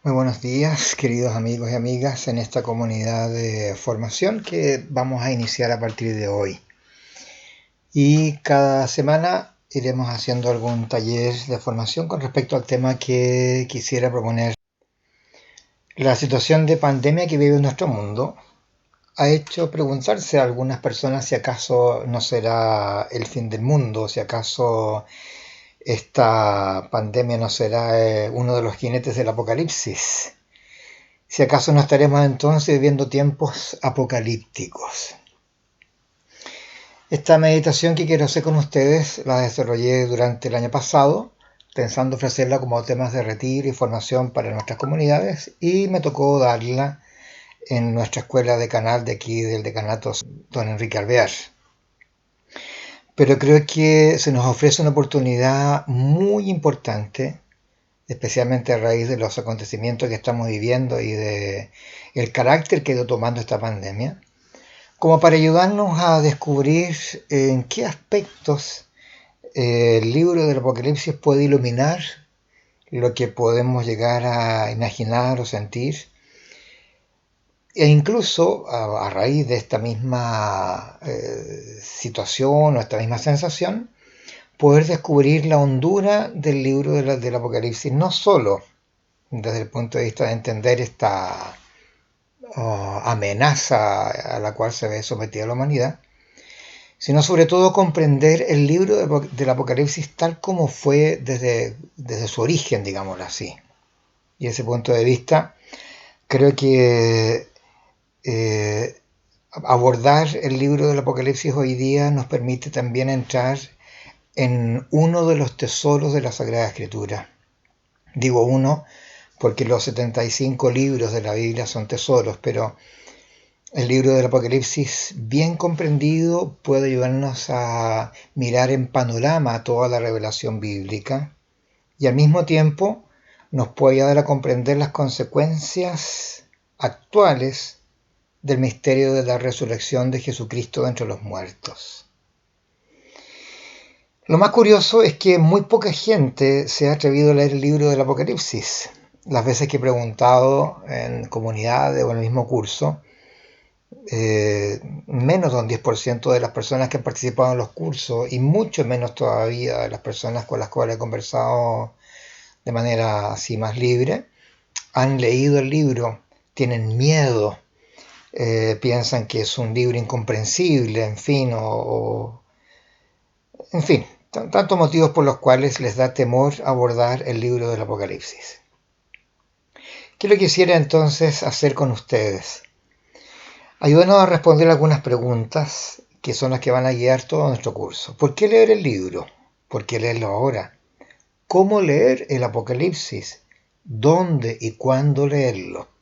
Muy buenos días, queridos amigos y amigas en esta comunidad de formación que vamos a iniciar a partir de hoy. Y cada semana iremos haciendo algún taller de formación con respecto al tema que quisiera proponer. La situación de pandemia que vive nuestro mundo ha hecho preguntarse a algunas personas si acaso no será el fin del mundo, si acaso esta pandemia no será uno de los jinetes del apocalipsis. Si acaso no estaremos entonces viviendo tiempos apocalípticos. Esta meditación que quiero hacer con ustedes la desarrollé durante el año pasado, pensando ofrecerla como temas de retiro y formación para nuestras comunidades, y me tocó darla en nuestra escuela de canal de aquí del decanato Don Enrique Alvear. Pero creo que se nos ofrece una oportunidad muy importante, especialmente a raíz de los acontecimientos que estamos viviendo y de el carácter que ha ido tomando esta pandemia, como para ayudarnos a descubrir en qué aspectos el libro del Apocalipsis puede iluminar lo que podemos llegar a imaginar o sentir, e incluso a raíz de esta misma situación o esta misma sensación, poder descubrir la hondura del libro del Apocalipsis, no solo desde el punto de vista de entender esta amenaza a la cual se ve sometida la humanidad, sino sobre todo comprender el libro del Apocalipsis tal como fue desde su origen, digámoslo así. Y ese punto de vista, creo que abordar el libro del Apocalipsis hoy día nos permite también entrar en uno de los tesoros de la Sagrada Escritura. Digo uno porque los 75 libros de la Biblia son tesoros, pero el libro del Apocalipsis, bien comprendido, puede ayudarnos a mirar en panorama toda la revelación bíblica y al mismo tiempo nos puede ayudar a comprender las consecuencias actuales del misterio de la resurrección de Jesucristo de entre los muertos. Lo más curioso es que muy poca gente se ha atrevido a leer el libro del Apocalipsis. Las veces que he preguntado en comunidades o en el mismo curso, menos de un 10% de las personas que han participado en los cursos y mucho menos todavía de las personas con las cuales he conversado de manera así más libre, han leído el libro, tienen miedo, piensan que es un libro incomprensible, en fin, tantos motivos por los cuales les da temor abordar el libro del Apocalipsis. ¿Qué lo quisiera entonces hacer con ustedes? Ayúdenos a responder algunas preguntas que son las que van a guiar todo nuestro curso. ¿Por qué leer el libro? ¿Por qué leerlo ahora? ¿Cómo leer el Apocalipsis? ¿Dónde y cuándo leerlo?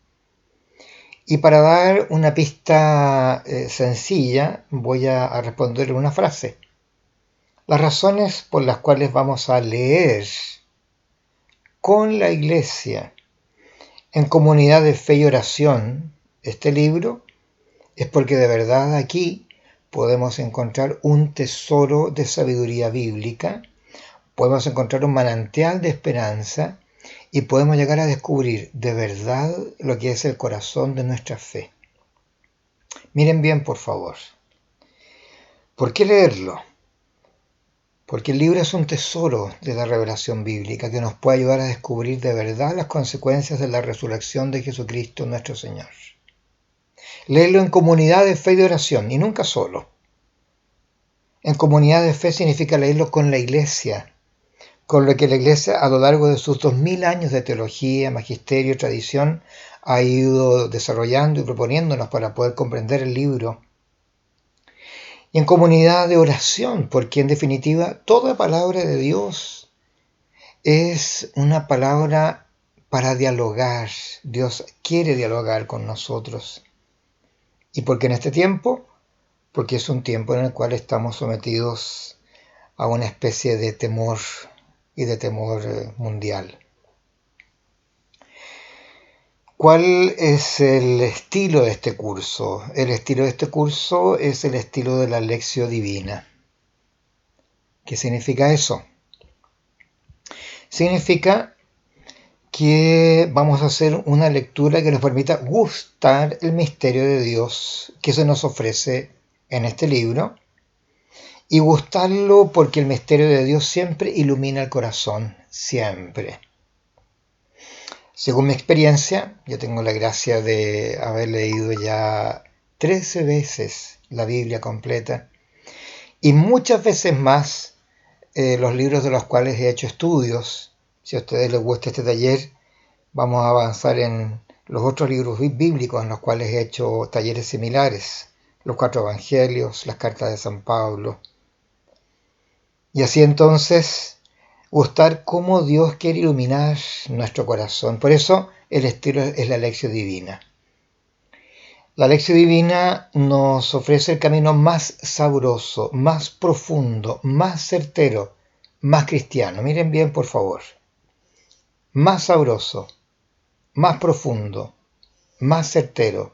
Y para dar una pista sencilla, voy a responder una frase. Las razones por las cuales vamos a leer con la Iglesia en comunidad de fe y oración este libro es porque de verdad aquí podemos encontrar un tesoro de sabiduría bíblica, podemos encontrar un manantial de esperanza y podemos llegar a descubrir de verdad lo que es el corazón de nuestra fe. Miren bien, por favor. ¿Por qué leerlo? Porque el libro es un tesoro de la revelación bíblica que nos puede ayudar a descubrir de verdad las consecuencias de la resurrección de Jesucristo nuestro Señor. Leerlo en comunidad de fe y de oración, y nunca solo. En comunidad de fe significa leerlo con la Iglesia, con lo que la Iglesia a lo largo de sus 2000 años de teología, magisterio y tradición ha ido desarrollando y proponiéndonos para poder comprender el libro. Y en comunidad de oración, porque en definitiva toda palabra de Dios es una palabra para dialogar. Dios quiere dialogar con nosotros. Y porque en este tiempo, porque es un tiempo en el cual estamos sometidos a una especie de temor y de temor mundial. ¿Cuál es el estilo de este curso? El estilo de este curso es el estilo de la Lectio Divina. ¿Qué significa eso? Significa que vamos a hacer una lectura que nos permita gustar el misterio de Dios que se nos ofrece en este libro, y gustarlo porque el misterio de Dios siempre ilumina el corazón, siempre. Según mi experiencia, yo tengo la gracia de haber leído ya 13 veces la Biblia completa y muchas veces más los libros de los cuales he hecho estudios. Si a ustedes les gusta este taller, vamos a avanzar en los otros libros bíblicos en los cuales he hecho talleres similares, los 4 evangelios, las cartas de San Pablo. Y así entonces gustar cómo Dios quiere iluminar nuestro corazón. Por eso el estilo es la Lección Divina. La Lección Divina nos ofrece el camino más sabroso, más profundo, más certero, más cristiano. Miren bien, por favor. Más sabroso, más profundo, más certero,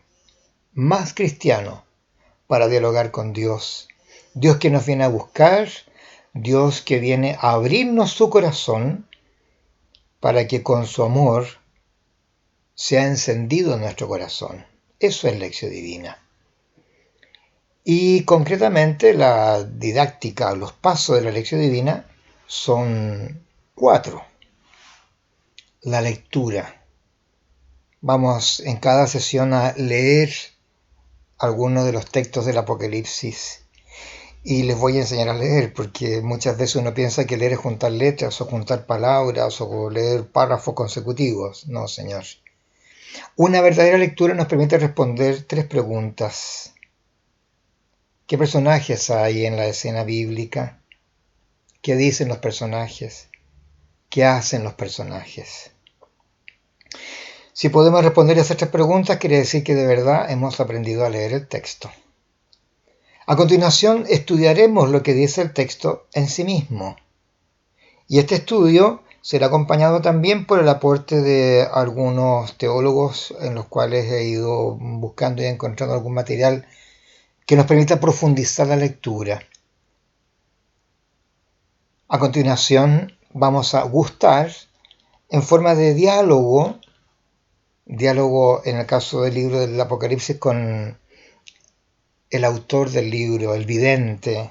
más cristiano para dialogar con Dios. Dios que nos viene a buscar, Dios que viene a abrirnos su corazón para que con su amor sea encendido en nuestro corazón. Eso es Lección Divina. Y concretamente la didáctica, los pasos de la Lección Divina son 4. La lectura. Vamos en cada sesión a leer algunos de los textos del Apocalipsis. Y les voy a enseñar a leer, porque muchas veces uno piensa que leer es juntar letras o juntar palabras o leer párrafos consecutivos. No, señor. Una verdadera lectura nos permite responder 3 preguntas. ¿Qué personajes hay en la escena bíblica? ¿Qué dicen los personajes? ¿Qué hacen los personajes? Si podemos responder a esas 3 preguntas, quiere decir que de verdad hemos aprendido a leer el texto. A continuación, estudiaremos lo que dice el texto en sí mismo. Y este estudio será acompañado también por el aporte de algunos teólogos en los cuales he ido buscando y encontrando algún material que nos permita profundizar la lectura. A continuación, vamos a gustar en forma de diálogo en el caso del libro del Apocalipsis con el autor del libro, el vidente.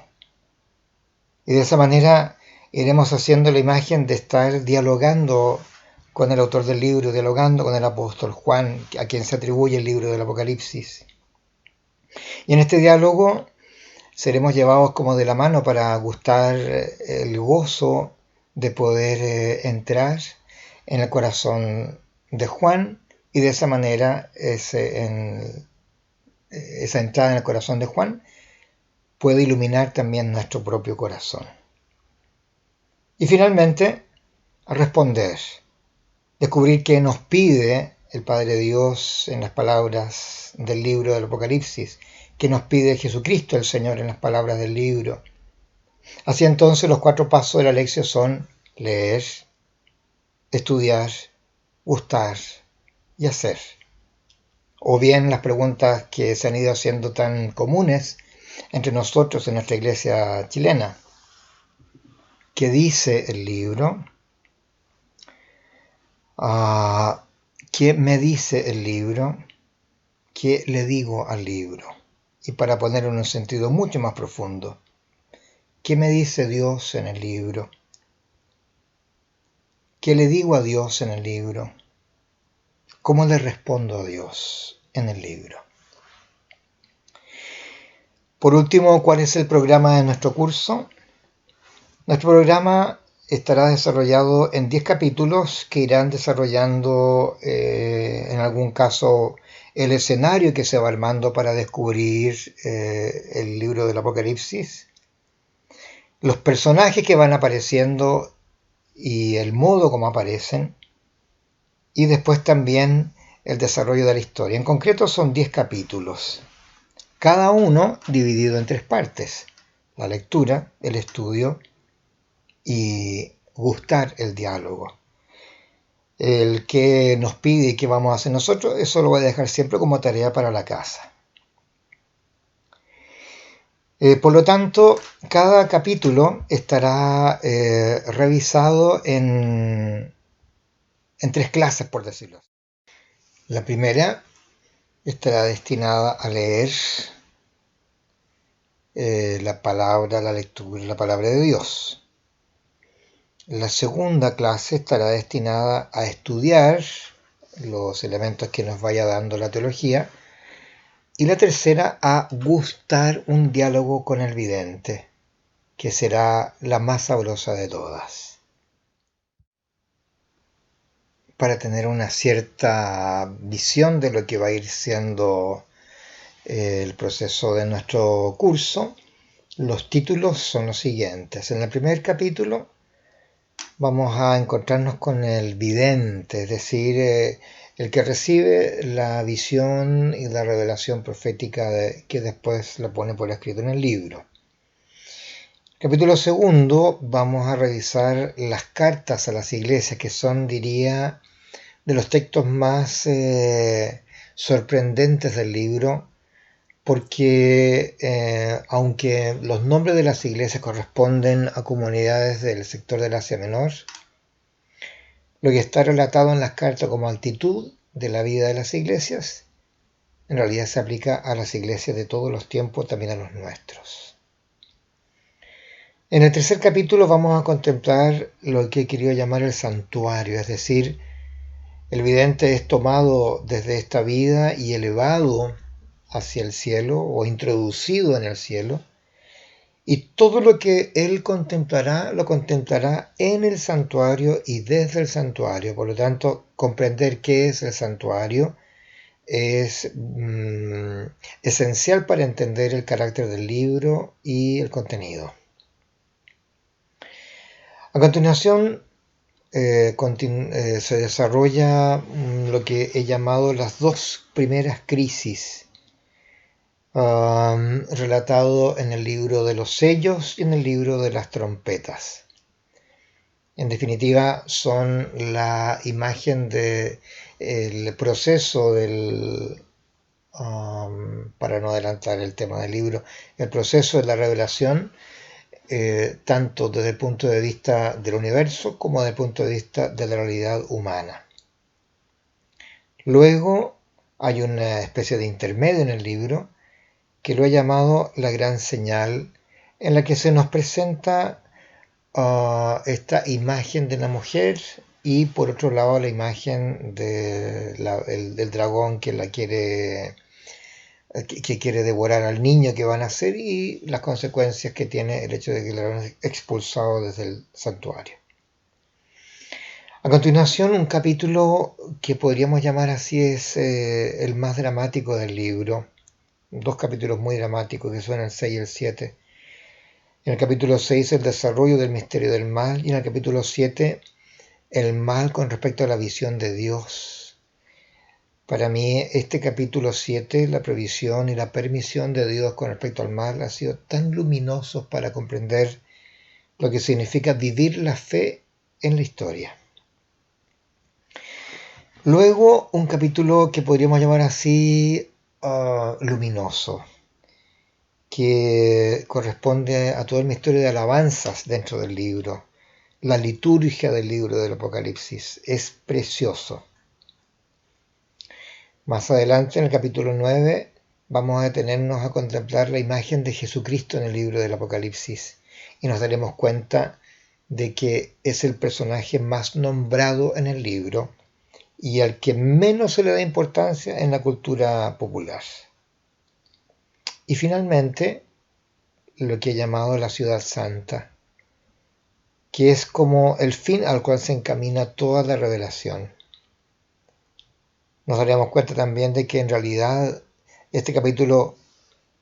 Y de esa manera iremos haciendo la imagen de estar dialogando con el autor del libro, dialogando con el apóstol Juan, a quien se atribuye el libro del Apocalipsis. Y en este diálogo seremos llevados como de la mano para gustar el gozo de poder entrar en el corazón de Juan, y de esa manera esa entrada en el corazón de Juan puede iluminar también nuestro propio corazón. Y finalmente, responder, descubrir qué nos pide el Padre Dios en las palabras del libro del Apocalipsis, qué nos pide Jesucristo el Señor en las palabras del libro. Así entonces los 4 pasos de la lección son leer, estudiar, gustar y hacer. O bien las preguntas que se han ido haciendo tan comunes entre nosotros en nuestra iglesia chilena. ¿Qué dice el libro? ¿Qué me dice el libro? ¿Qué le digo al libro? Y para ponerlo en un sentido mucho más profundo, ¿qué me dice Dios en el libro? ¿Qué le digo a Dios en el libro? ¿Cómo le respondo a Dios en el libro? Por último, ¿cuál es el programa de nuestro curso? Nuestro programa estará desarrollado en 10 capítulos que irán desarrollando en algún caso el escenario que se va armando para descubrir el libro del Apocalipsis, los personajes que van apareciendo y el modo como aparecen, y después también el desarrollo de la historia. En concreto son 10 capítulos, cada uno dividido en 3 partes: la lectura, el estudio y gustar el diálogo. El que nos pide y qué vamos a hacer nosotros, eso lo voy a dejar siempre como tarea para la casa. Por lo tanto, cada capítulo estará revisado en en tres clases, por decirlo. La primera estará destinada a leer la lectura, la palabra de Dios. La segunda clase estará destinada a estudiar los elementos que nos vaya dando la teología. Y la tercera a gustar un diálogo con el vidente, que será la más sabrosa de todas. Para tener una cierta visión de lo que va a ir siendo el proceso de nuestro curso, los títulos son los siguientes. En el primer capítulo vamos a encontrarnos con el vidente, es decir, el que recibe la visión y la revelación profética que después la pone por escrito en el libro. Capítulo segundo, vamos a revisar las cartas a las iglesias, que son, diría, de los textos más sorprendentes del libro, porque aunque los nombres de las iglesias corresponden a comunidades del sector del Asia Menor, lo que está relatado en las cartas como actitud de la vida de las iglesias, en realidad se aplica a las iglesias de todos los tiempos, también a los nuestros. En el tercer capítulo vamos a contemplar lo que he querido llamar el santuario, es decir, el vidente es tomado desde esta vida y elevado hacia el cielo o introducido en el cielo, y todo lo que él contemplará, lo contemplará en el santuario y desde el santuario. Por lo tanto, comprender qué es el santuario es esencial para entender el carácter del libro y el contenido. A continuación, se desarrolla lo que he llamado las dos primeras crisis, relatado en el libro de los sellos y en el libro de las trompetas. En definitiva, son la imagen del proceso del, para no adelantar el tema del libro, el proceso de la revelación, tanto desde el punto de vista del universo como desde el punto de vista de la realidad humana. Luego hay una especie de intermedio en el libro que lo he llamado la gran señal, en la que se nos presenta esta imagen de la mujer y por otro lado la imagen del dragón que quiere devorar al niño que va a nacer y las consecuencias que tiene el hecho de que el dragón es expulsado desde el santuario. A continuación, un capítulo que podríamos llamar así es el más dramático del libro. Dos capítulos muy dramáticos que son el 6 y el 7. En el capítulo 6 el desarrollo del misterio del mal y en el capítulo 7 el mal con respecto a la visión de Dios. Para mí este capítulo 7, la provisión y la permisión de Dios con respecto al mal, ha sido tan luminosos para comprender lo que significa vivir la fe en la historia. Luego un capítulo que podríamos llamar así luminoso, que corresponde a todo el misterio de alabanzas dentro del libro. La liturgia del libro del Apocalipsis es precioso. Más adelante, en el capítulo 9, vamos a detenernos a contemplar la imagen de Jesucristo en el libro del Apocalipsis y nos daremos cuenta de que es el personaje más nombrado en el libro y al que menos se le da importancia en la cultura popular. Y finalmente, lo que he llamado la ciudad santa, que es como el fin al cual se encamina toda la revelación. Nos daríamos cuenta también de que en realidad este capítulo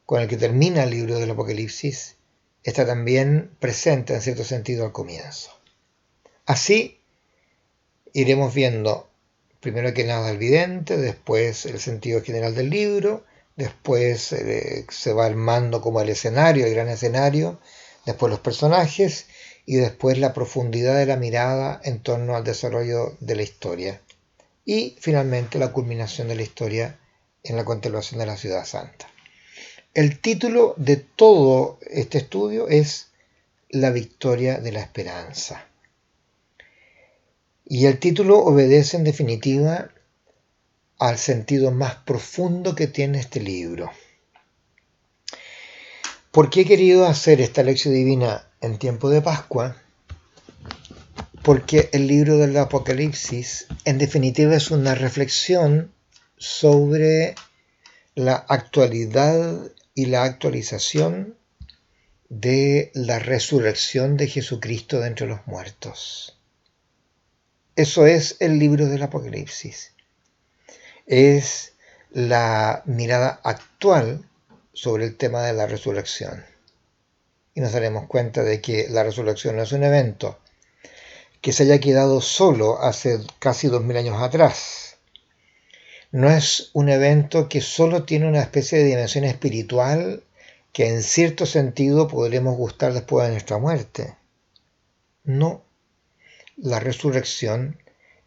con el que termina el libro del Apocalipsis está también presente en cierto sentido al comienzo. Así iremos viendo primero que nada el vidente, después el sentido general del libro, después se va armando como el escenario, el gran escenario, después los personajes y después la profundidad de la mirada en torno al desarrollo de la historia. Y finalmente la culminación de la historia en la contemplación de la ciudad santa. El título de todo este estudio es La victoria de la esperanza. Y el título obedece en definitiva al sentido más profundo que tiene este libro. ¿Por qué he querido hacer esta lección divina en tiempo de Pascua? Porque el libro del Apocalipsis en definitiva es una reflexión sobre la actualidad y la actualización de la resurrección de Jesucristo de entre los muertos. Eso es el libro del Apocalipsis. Es la mirada actual sobre el tema de la resurrección. Y nos daremos cuenta de que la resurrección no es un evento que se haya quedado solo hace casi 2000 años atrás. No es un evento que solo tiene una especie de dimensión espiritual que en cierto sentido podremos gustar después de nuestra muerte. No, la resurrección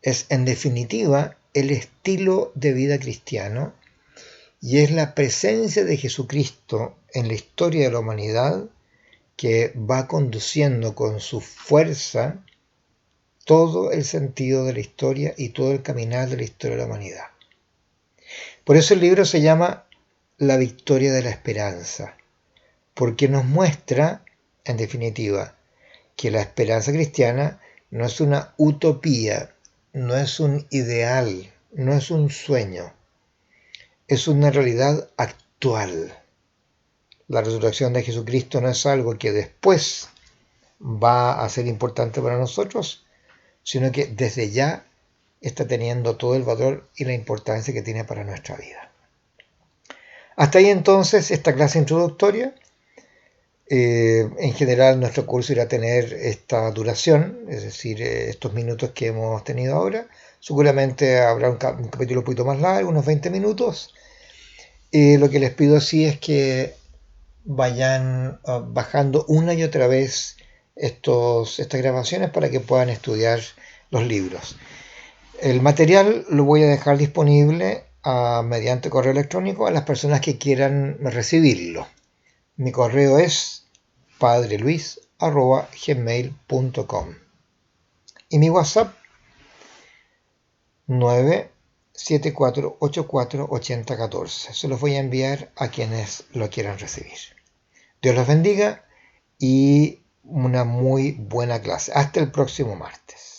es en definitiva el estilo de vida cristiano y es la presencia de Jesucristo en la historia de la humanidad que va conduciendo con su fuerza todo el sentido de la historia y todo el caminar de la historia de la humanidad. Por eso el libro se llama La victoria de la esperanza, porque nos muestra, en definitiva, que la esperanza cristiana no es una utopía, no es un ideal, no es un sueño, es una realidad actual. La resurrección de Jesucristo no es algo que después va a ser importante para nosotros, sino que desde ya está teniendo todo el valor y la importancia que tiene para nuestra vida. Hasta ahí entonces esta clase introductoria. En general nuestro curso irá a tener esta duración, es decir, estos minutos que hemos tenido ahora. Seguramente habrá un capítulo un poquito más largo, unos 20 minutos. Lo que les pido sí es que vayan bajando una y otra vez estas grabaciones para que puedan estudiar los libros. El material lo voy a dejar disponible mediante correo electrónico a las personas que quieran recibirlo. Mi correo es padreluis@gmail.com y mi WhatsApp 974848014. Se los voy a enviar a quienes lo quieran recibir. Dios los bendiga y una muy buena clase. Hasta el próximo martes.